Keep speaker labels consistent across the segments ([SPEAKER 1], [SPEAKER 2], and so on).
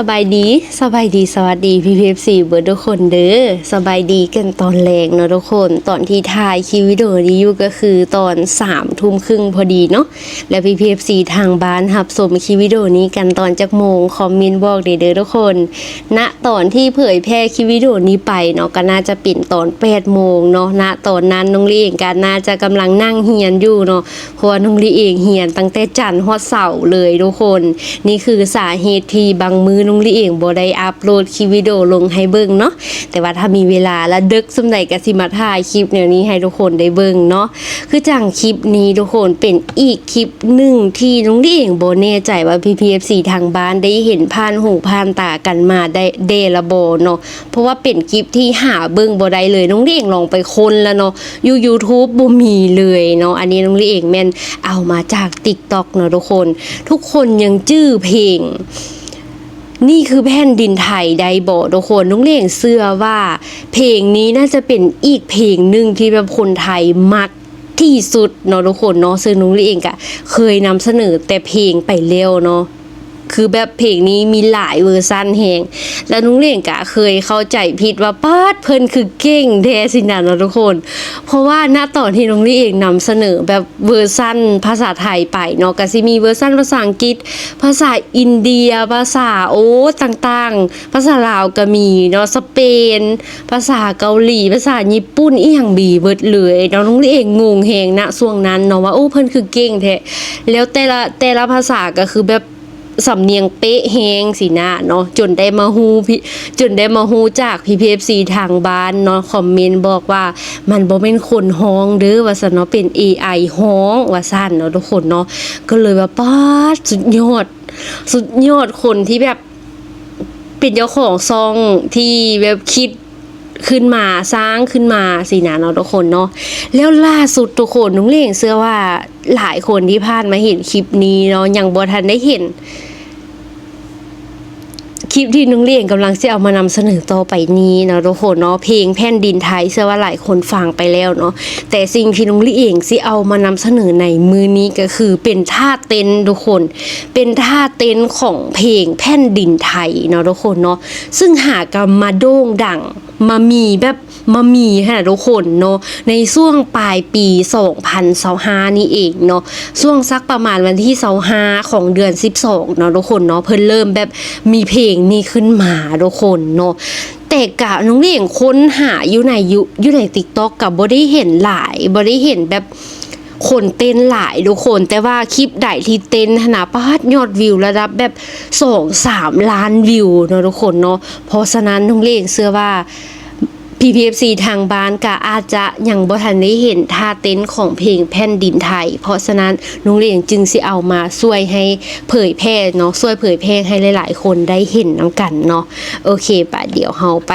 [SPEAKER 1] สบายดีสวัสดีพี่พีเอฟซีเบิร์ดทุกคนเด้อสบายดีกันตอนแรงเนาะทุกคนตอนที่ถ่ายคลิปวิดีโอนี้อยู่ก็คือตอน3 ทุ่มครึ่งพอดีเนาะแล้วพี่พีเอฟซีทางบ้านหับชมคลิปวิดีโอนี้กันตอนจักโมงคอมเมนต์บอกเด้อทุกคนณตอนที่เผยแพร่คลิปวิดีโอนี้ไปเนาะก็น่าจะเป็นตอน8 โมงเนาะณตอนนั้นน้องลี่เองก็น่าจะกำลังนั่งเฮียนอยู่เนาะเพราะว่าน้องลี่เองเฮียนตั้งแต่จันทร์ฮอดเสาร์เลยทุกคนนี่คือสาเหตุที่บางมือน้องลี่เองบ่ได้อัปโหลดคลิปวิดีโอลงให้เบิ่งเนาะแต่ว่าถ้ามีเวลาและดึกสำใดก็สิมาถ่ายคลิปแนวนี้ให้ทุกคนได้เบิ่งเนาะคือจังคลิปนี้ทุกคนเป็นอีกคลิปหนึ่งที่น้องลี่เองบ่แน่ใจว่า PPFC ทางบ้านได้เห็นผ่านหูผ่านตากันมาได้เดละบ่เนาะเพราะว่าเป็นคลิปที่หาเบิ่งบ่ได้เลยน้องลี่เองลองไปค้นแล้วเนาะYouTube บ่มีเลยเนาะอันนี้น้องลี่เองแม่นเอามาจาก TikTok เนาะทุกคนยังจื้อเพลงนี่คือแผ่นดินไทยได้บ่ทุกคนน้องเล่งเชื่อว่าเพลงนี้น่าจะเป็นอีกเพลงหนึ่งที่แบบคนไทยมักที่สุดเนาะทุกคนเนาะซึ่งน้องเองก็เคยนำเสนอแต่เพลงไปแล้วเนาะคือแบบเพลงนี้มีหลายเวอร์ชันแฮงแล้วน้องเล่งก็เคยเข้าใจผิดว่าป๊าดเพิ่นคือเก่งแท้สินะเนาะทุกคนเพราะว่าณตอนที่น้องลี่เองนำเสนอแบบเวอร์ชันภาษาไทยไปเนาะก็สิมีเวอร์ชันภาษาอังกฤษภาษาอินเดียภาษาต่างๆภาษาลาวก็มีเนาะสเปนภาษาเกาหลีภาษาญี่ปุ่นอีหยังบีเบิดเลยเนาะน้องลี่เองงงแฮงณช่วงนั้นเนาะว่าเพิ่นคือเก่งแท้แล้วแต่ละภาษาก็คือแบบสำเนียงเป๊ะแฮงสินะเนาะจนได้มาฮู้จาก PPFC ทางบ้านเนาะคอมเมนต์บอกว่ามันบ่แม่นคนฮ้องเด้อว่าซั่นเนาะเป็น AI ฮ้องว่าซั่นเนาะทุกคนเนาะก็เลยว่าป๊าดสุดยอดคนที่แบบเป็นเจ้าของซองที่แบบคิดขึ้นมาสร้างขึ้นมาสินะเนาะทุกคนเนาะแล้วล่าสุดทุกคนน้องเล่งเชื่อว่าหลายคนที่ผ่านมาเห็นคลิปนี้เนาะยังบ่ทันได้เห็นคลิปที่น้องเลี้ยงกำลังจะเอามานำเสนอต่อไปนี้เนาะทุกคนเนาะเพลงแผ่นดินไทยเชื่อว่าหลายคนฟังไปแล้วเนาะแต่สิ่งที่น้องเลี้ยงสิเอามานำเสนอในมือนี้ก็คือเป็นท่าเต้นทุกคนเป็นท่าเต้นของเพลงแผ่นดินไทยเนาะทุกคนเนาะซึ่งหากมาโด่งดังมามีค่ะทุกคนเนาะในช่วงปลายปี2025นี่เองเนาะช่วงสักประมาณวันที่25ของเดือน12เนาะทุกคนเนาะเพิ่นเริ่มแบบมีเพลงนี้ขึ้นมาทุกคนเนาะแต่กะน้องเลี้ยงค้นหาอยู่ใน TikTok กับบ่ได้เห็นหลายบ่ได้เห็นแบบคนเต้นหลายทุกคนแต่ว่าคลิปใดที่เต้นขนาดปาดยอดวิวระดับแบบ2-3 ล้านวิวเนาะทุกคนเนาะเพราะฉะนั้นน้องเลี้ยงเชื่อว่าPPFC ทางบ้านก็อาจจะยังบ่ทันได้เห็นท่าเต้นของเพลงแผ่นดินไทยเพราะฉะนั้นน้องเลี้ยงจึงสิเอามาช่วยให้เผยแพร่เนาะช่วยเผยแพร่ให้หลายๆคนได้เห็นนํกันเนาะโอเคปะเดี๋ยวเฮาไป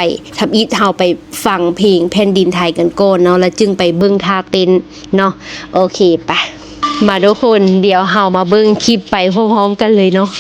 [SPEAKER 1] เฮาไปฟังเพลงแผ่นดินไทยกันก่อนเนาะแล้วจึงไปเบิ่งท่าเต้นเนาะโอเคปะมาทุกคนเดี๋ยวเฮามาเบิ่งคลิปไปพร้อมๆกันเลยเนาะ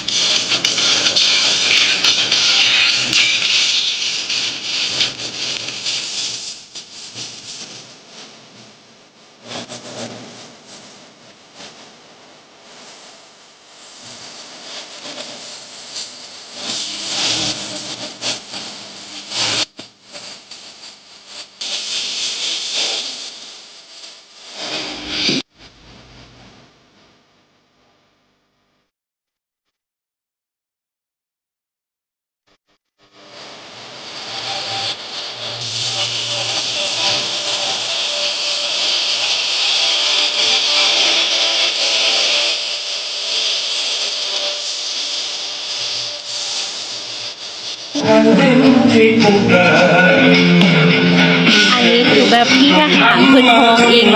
[SPEAKER 1] อันนี้คือแบบพี่ทหารเพิ่นร้องเอง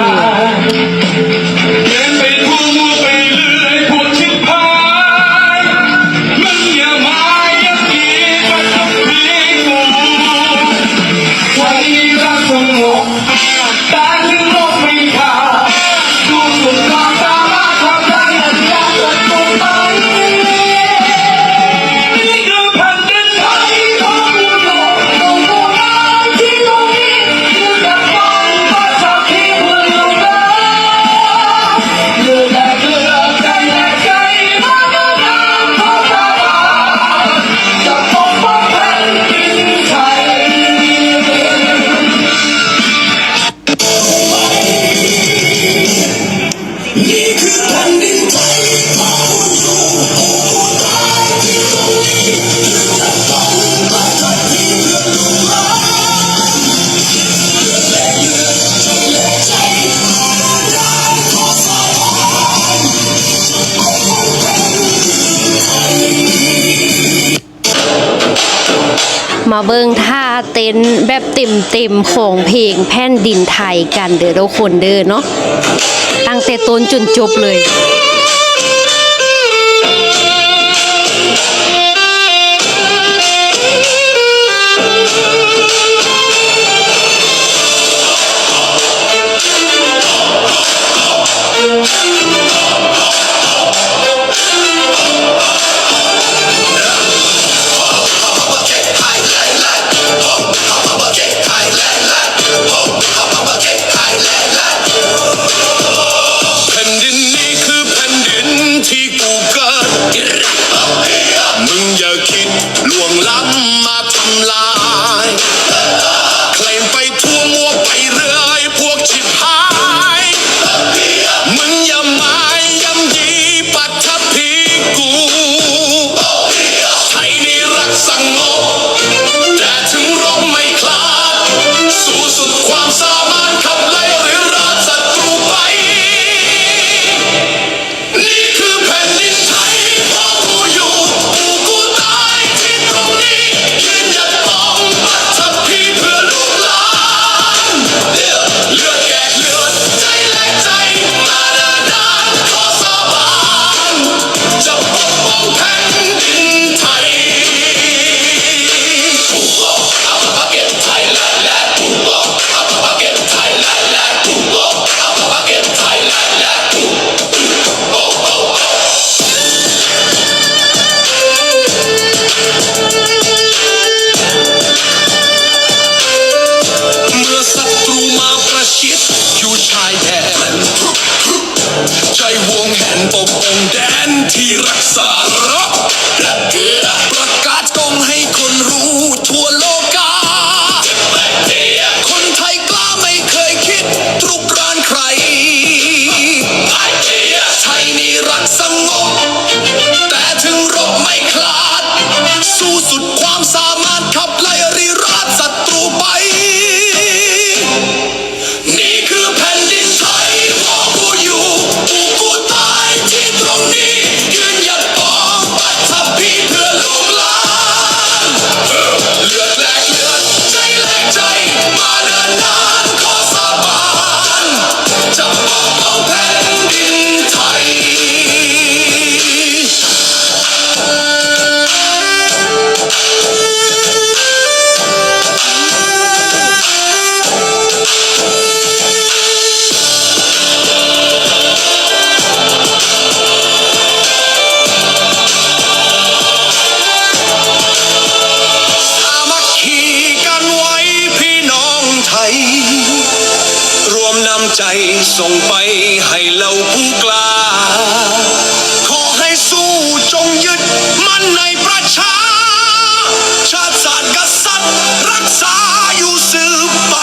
[SPEAKER 1] มาเบิ่งท่าเต้นแบบเต็มๆของเพลงแผ่นดินไทยกันเด้อทุกคนเด้อเนาะตั้งแต่ต้นจนจบเลย
[SPEAKER 2] มึงอย่าคิดล่วงล้ำมาทำลายเคลมไปทั่วมัวไปเรื่อยพวกชิบหายมึงอย่าหมายย้ำยีปัทภีกูไทยนี่รักสงบแต่ถึงรบไม่คลาดสู้สุดความสามารถขับไล่หรือราชศัตรูไปนี่คือแผ่นดินไทยพ่อกูอยู่กูตายที่ตรงนี้ยืนหยัดป้องปัทภีเพื่อลูกหลานเลือดแกกเลือดใจแลกใจมาเดินนานขอสาบานจะปกป้องแผ่นดินไทยกูบอกเอาปากเก็ตไทยแลนด์และกูบอกเอาปากเก็ตไทยแลนด์และกูบอกเอาปากเก็ตไทยแลนด์และกูเมื่อศัตรูมาประชิดอยู่ชายแดนใจวงแหนปกป้องแดนที่รักษาประกาศกองให้คนรู้ทั่วโลกาคนไทยกล้าไม่เคยคิดตรุกรานใครไทยนี่รักสงบแต่ถึงรบไม่คลาดสู้สุดความสามารถขับไล่ริราชศัตรูไปนี่คือแผ่นดินไทยพ่อกูอยู่กูตายที่ตรงนี้ยืนหยัดป้องปัทภีเพื่อลูกหลานเลือดแลกเลือดใจแลกใจมาเดินนานขอสาบานจะปกป้องแผ่นดินไทยสามัคคีกันไว้พี่น้องไทยรวมนำใจส่งไปให้เหล่าผู้กล้าขอให้สู้จงยึดมั่นในประชาชาติศาสตร์กษัตริย์รักษาอยู่สืบไป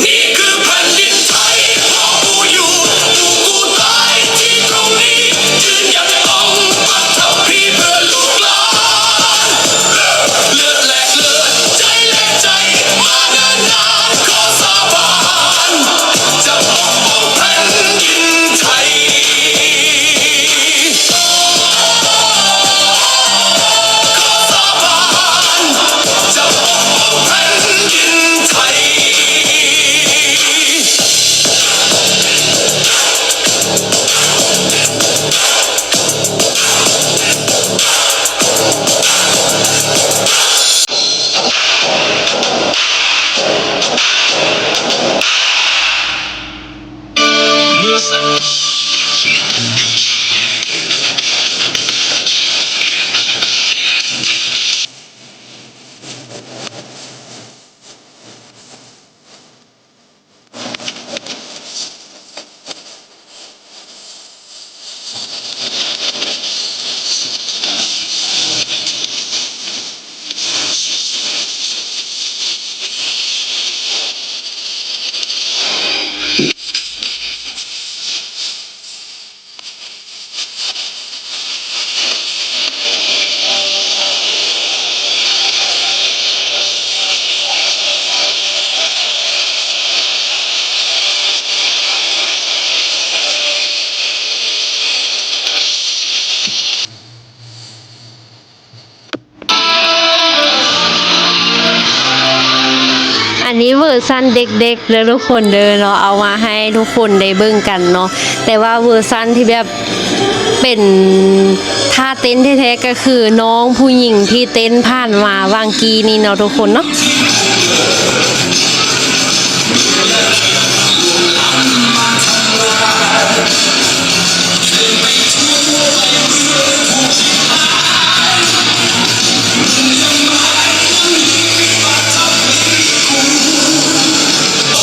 [SPEAKER 2] นี่คือแผ่นดินไทยพ่อกูอยู่กูตายที่ตรงนี้ยืนหยัดป้องปัทภีเพื่อลูกหลานเลือดแลกเลือดใจแลกใจมาเดินนานขอสาบานจะปกป้องแผ่
[SPEAKER 1] นนี้เวอร์ชันเด็กๆเลยทุกคนเด้อเนาะเอามาให้ทุกคนได้เบิ่งกันเนาะแต่ว่าเวอร์ชันที่แบบเป็นท่าเต้นแท้ๆก็คือน้องผู้หญิงที่เต้นผ่านมาวางกีนี่เนาะทุกคนเนาะ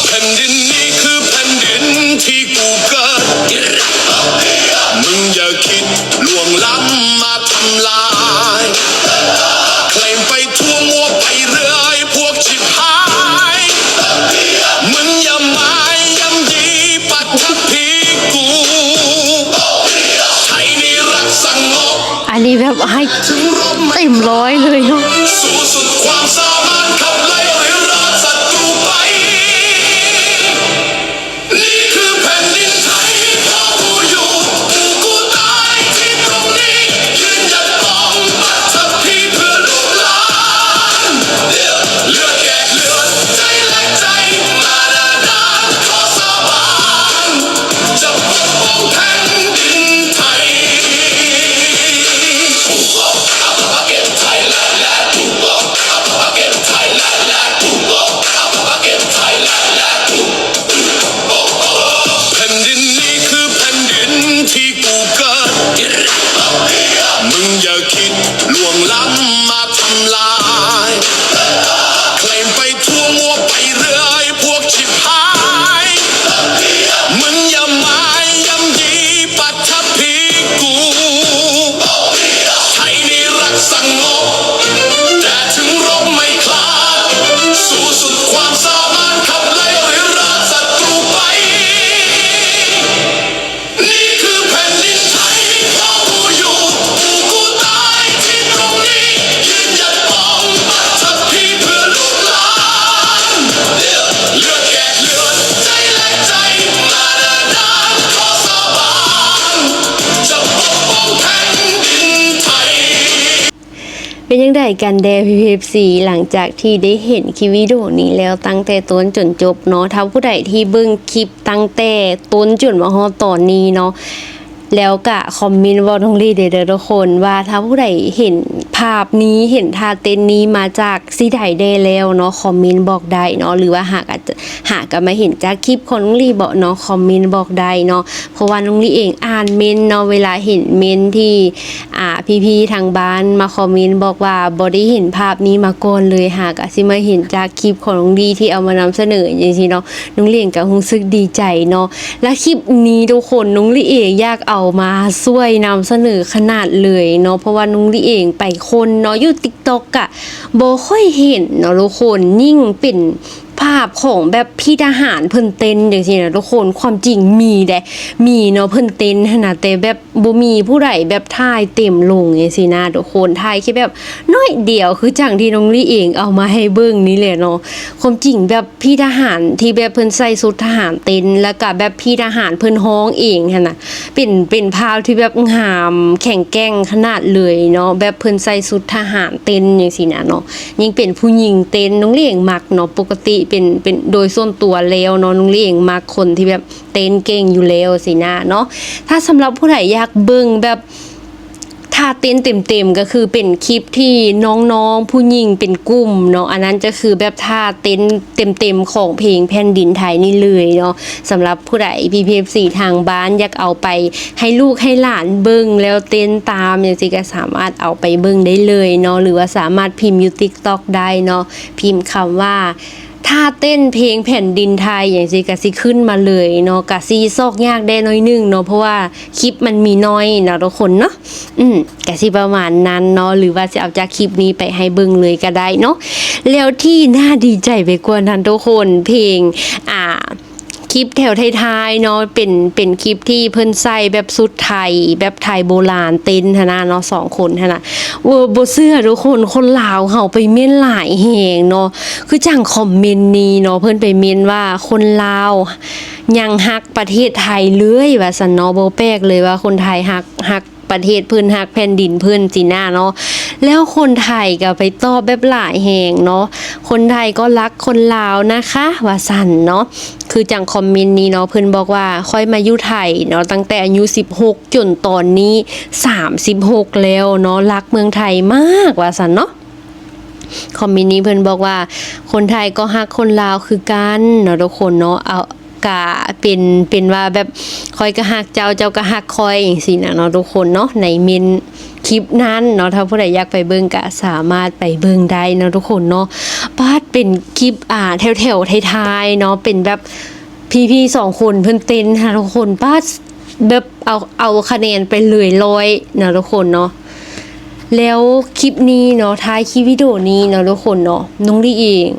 [SPEAKER 2] แผ่นดินนี้คือแผ่นดินที่กูเกิดมึงอย่าคิดล่วงล้ำมาทำลายเคลมไปทั่วมัวไปเรื่อยพวกชิบหายมึงอย่าหมายย้ำยีปัตตภีกูไทยนี่รักสงบ
[SPEAKER 1] อันนี้แบบให้เต็มร้อยเลยเนาะ
[SPEAKER 2] สู้สุดความสามารถขับไล่หรือราศัตรูไป นี่คือแผ่นดินไทยเพราะกูอยู่กูตายที่ตรงนี้ยืนหยัดปองปัตตภีเพื่อลูกหลานเลือดแกะเลือดใจแลกใจมาดานานขอสาบานจะปกป้องแผ่นดินไทย แผ่นดินนี้คือแผ่นดินที่กูเกิดมึงอย่าคิดล่วงล้ำมาทำลายเคลมไปทั่วมัวไปเรื่อยพวกชิบหายมึงอย่าหมายย้ำยีปัตตภีกูไทยนี่รักสงบแต่ถึงรบไม่คลาดสู้สุดความสามารถขับไล่หรือราศัตรูไป นี่คือแผ่นดินไทยเพราะกูอยู่กูตายที่ตรงนี้ยืนหยัดปองปัตตภีเพื่อลูกหลานเลือดแกะเลือดใจแลกใจมาดานานขอสาบานจะปกป้องแผ่นดินไทย
[SPEAKER 1] เป็นยังไงกันแดพีพีซีหลังจากที่ได้เห็นคลิปวิดีโอนี้แล้วตั้งแต่ต้นจนจบเนาะถ้าผู้ใดที่เบิ่งคลิปตั้งแต่ต้นจนมาฮอดตอนนี้เนาะแล้วก็คอมเมนต์บอกน้องลีเด้อทุกคนว่าถ้าผู้ใดเห็นภาพนี้เห็นท่าเต้นนี้มาจากซีไดได้แล้วเนาะคอมเมนต์บอกได้เนาะหรือว่าหากมาเห็นจากคลิปของน้องลีบอกเนาะคอมเมนต์บอกได้เนาะเพราะว่าน้องลีเองอ่านเมนต์เนาะเวลาเห็นเมนต์ที่พี่ๆทางบ้านมาคอมเมนต์บอกว่าบ่ได้เห็นภาพนี้มาก่อนเลยหากสิมาเห็นจากคลิปของน้องลีที่เอามานำเสนออย่างนี้เนาะน้องลีเองก็รู้สึกดีใจเนาะและคลิปนี้ทุกคนน้องลีเองอยากเอามาช่วยนำเสนอขนาดเลยเนาะเพราะว่าน้องลีเองไปคนเนาะอยู่ TikTok อะบ่ค่อยเห็นเนาะทุกคนยิ่งเป็นภาพของแบบพี่ทหารเพิ่นเต้นจังซี่นะทุกคนความจริงมีแหละมีเนาะเพิ่นเต้นขนาดแต่แบบบ่มีผู้ใดแบบถ่ายเต็มลงจังซี่นะทุกคนถ่ายแค่แบบน้อยเดียวคือจังที่น้องลี่เองเอามาให้เบิ่งนี่แหละเนาะความจริงแบบพี่ทหารที่แบบเพิ่นใส่ชุดทหารเต้นแล้วก็แบบพี่ทหารเพิ่นฮ้องเองหั่นน่ะเป็นภาพที่แบบงามแข็งแกร่งขนาดเลยเนาะแบบเพิ่นใส่ชุดทหารเต้นจังซี่นะเนาะยิ่งเป็นผู้หญิงเต้นน้องลี่เองมักเนาะปกติเป็นโดยส่วนตัวแล้วเนาะน้องลี่เองมักคนที่แบบเต้นเก่งอยู่แล้วสินะเนาะถ้าสำหรับผู้ใดอยากเบิ่งแบบท่าเต้นเต็มๆก็คือเป็นคลิปที่น้องๆผู้หญิงเป็นกลุ่มเนาะอันนั้นจะคือแบบท่าเต้นเต็มๆของเพลงแผ่นดินไทยนี่เลยเนาะสำหรับผู้ใด PPFC ทางบ้านอยากเอาไปให้ลูกให้หลานเบิ่งแล้วเต้นตามอย่างสิก็สามารถเอาไปเบิ่งได้เลยเนาะหรือว่าสามารถพิมพ์อยู่ TikTok ได้เนาะพิมพ์คำว่าถ้าเต้นเพลงแผ่นดินไทยอย่างสิกะสิขึ้นมาเลยเนาะกะสิซอกยากได้น้อยนึงเนาะเพราะว่าคลิปมันมีน้อยเนาะทุกคนเนาะกะสิประมาณนั้นเนาะหรือว่าจะเอาจากคลิปนี้ไปให้เบิ่งเลยก็ได้เนาะแล้วที่น่าดีใจไปกว่านั้นทุกคนเพลงคลิปแถวท้ายๆเนาะเป็นคลิปที่เพิ่นใส่แบบสุดไทยแบบไทยโบราณเต้นหั่นน่ะเนาะ2คนหั่นน่ะบ่เชื่อทุกคนลาวเฮาไปเม้นหลายแฮงเนาะคือจังคอมเมนต์นี้เนาะเพิ่นไปเม้นว่าคนลาวยังฮักประเทศไทยเลยว่าซั่นเนาะบ่แปลกเลยว่าคนไทยฮักป ประเทศเพิ่นฮักแผ่นดินเพิ่นจีน่าเนาะแล้วคนไทยก็ไปตอบแบบหลายแหงเนาะคนไทยก็รักคนลาวนะคะว่าสั่นเนาะคือจังคอมเมนต์นี้เนาะเพิ่นบอกว่าค่อยมาอยู่ไทยเนาะตั้งแต่อายุ16จนตอนนี้36แล้วเนาะรักเมืองไทยมากว่าสั่นเนาะคอมเมนต์นี้เพิ่นบอกว่าคนไทยก็ฮักคนลาวคือกันเนาะทุกคนเนาะเอากะเป็นว่าแบบคอยก็ฮักเจ้าก็ฮักคอยอย่างซี่นะเนาะทุกคนเนาะในเมนคลิปนั้นเนาะถ้าผู้ใดอยากไปเบิ่งก็สามารถไปเบิ่งได้เนาะทุกคนเนาะปาดเป็นคลิปแถวๆท้ายๆเนาะเป็นแบบพี่ๆ2คนเพิ่นเต้นค่ะทุกคนปาดแบบเอาคะแนนไปเลย100เนาะทุกคนเนาะแล้วคลิปนี้เนาะท้ายคลิปวิดีโอนี้เนาะทุกคนเนาะน้องลี่เอง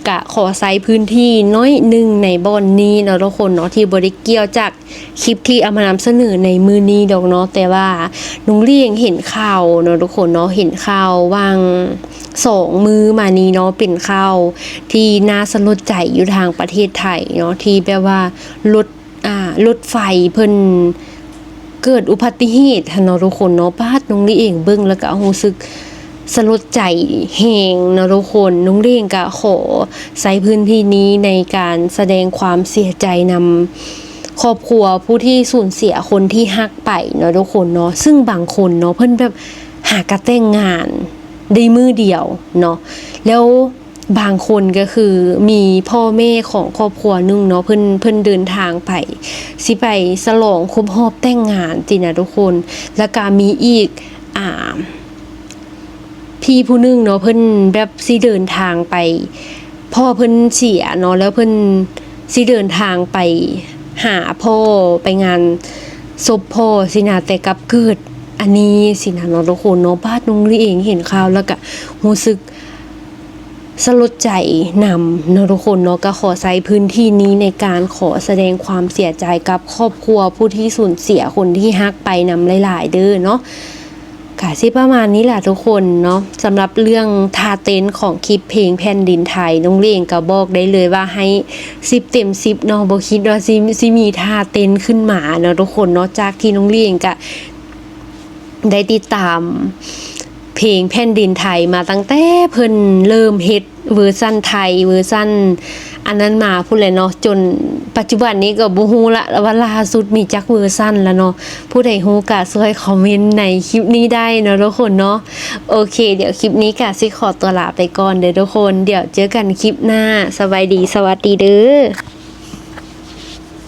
[SPEAKER 1] กะขอใช้พื้นที่น้อยหนึ่งในบอนนี้เนาะทุกคนเนาะที่บริเกี่ยวจากคลิปที่เอามานำเสนอในมือนี้ดอกเนาะแต่ว่าน้องลี่เห็นข่าวเนาะทุกคนเนาะเห็นข่าววาง2 มือมานี้เนาะเป็นข่าวที่น่าสลดใจอยู่ทางประเทศไทยเนาะที่แบบว่ารถไฟเพิ่นเกิดอุบัติเหตุเนาะทุกคนเนาะป้าดน้องลี่เองเบิ่งแล้วก็รู้สึกสลดใจแหงนะทุกคนน้องเร่งก็ขอใช้พื้นที่นี้ในการแสดงความเสียใจนำครอบครัวผู้ที่สูญเสียคนที่ฮักไปเนาะทุกคนเนาะซึ่งบางคนเนาะเพิ่นแบบหากระแต่งงานได้มือเดียวเนาะแล้วบางคนก็คือมีพ่อแม่ของครอบครัวนึงเนาะเพิ่นเดินทางไปสิไปฉลองครบรอบแต่งงานจินะทุกคนแล้วก็มีอีกพี่ผู้นึงเนาะเพิ่นแบบสิเดินทางไปพ่อเพิ่นเสียเนาะแล้วเพิ่นสิเดินทางไปหาพ่อไปงานศพพ่อสินะแต่กลับเกิดอันนี้สินะเนาะทุกคนเนาะบ้านนุ้งลี่เองเห็นข่าวแล้วก็รู้สึกสลดใจนำเนาะทุกคนเนาะก็ขอใช้พื้นที่นี้ในการขอแสดงความเสียใจกับครอบครัวผู้ที่สูญเสียคนที่ฮักไปนำหลายๆเด้อเนาะค่ะสิประมาณนี้แหละทุกคนเนาะสำหรับเรื่องท่าเต้นของคลิปเพลงแผ่นดินไทยน้องเลี้ยงก็บอกได้เลยว่าให้10เต็ม10เนาะบ่คิดว่าสิมีท่าเต้นขึ้นมาเนาะทุกคนเนาะจากที่น้องเลี้ยงก็ได้ติดตามเพลงแผ่นดินไทยมาตั้งแต่เพิ่นเริ่มเฮ็ดเวอร์ชันไทยเวอร์ชันอันนั้นมาพูดเลยเนาะจนปัจจุบันนี้ก็บ่ฮู้ละว่าล่าสุดมีจักเวอร์ชันแล้วเนาะผู้ใดฮู้ก็ช่วยคอมเมนต์ในคลิปนี้ได้เนาะทุกคนเนาะโอเคเดี๋ยวคลิปนี้ก็สิขอตัวลาไปก่อนเด้อทุกคนเดี๋ยวเจอกันคลิปหน้าสบายดีสวัสดีเด้อ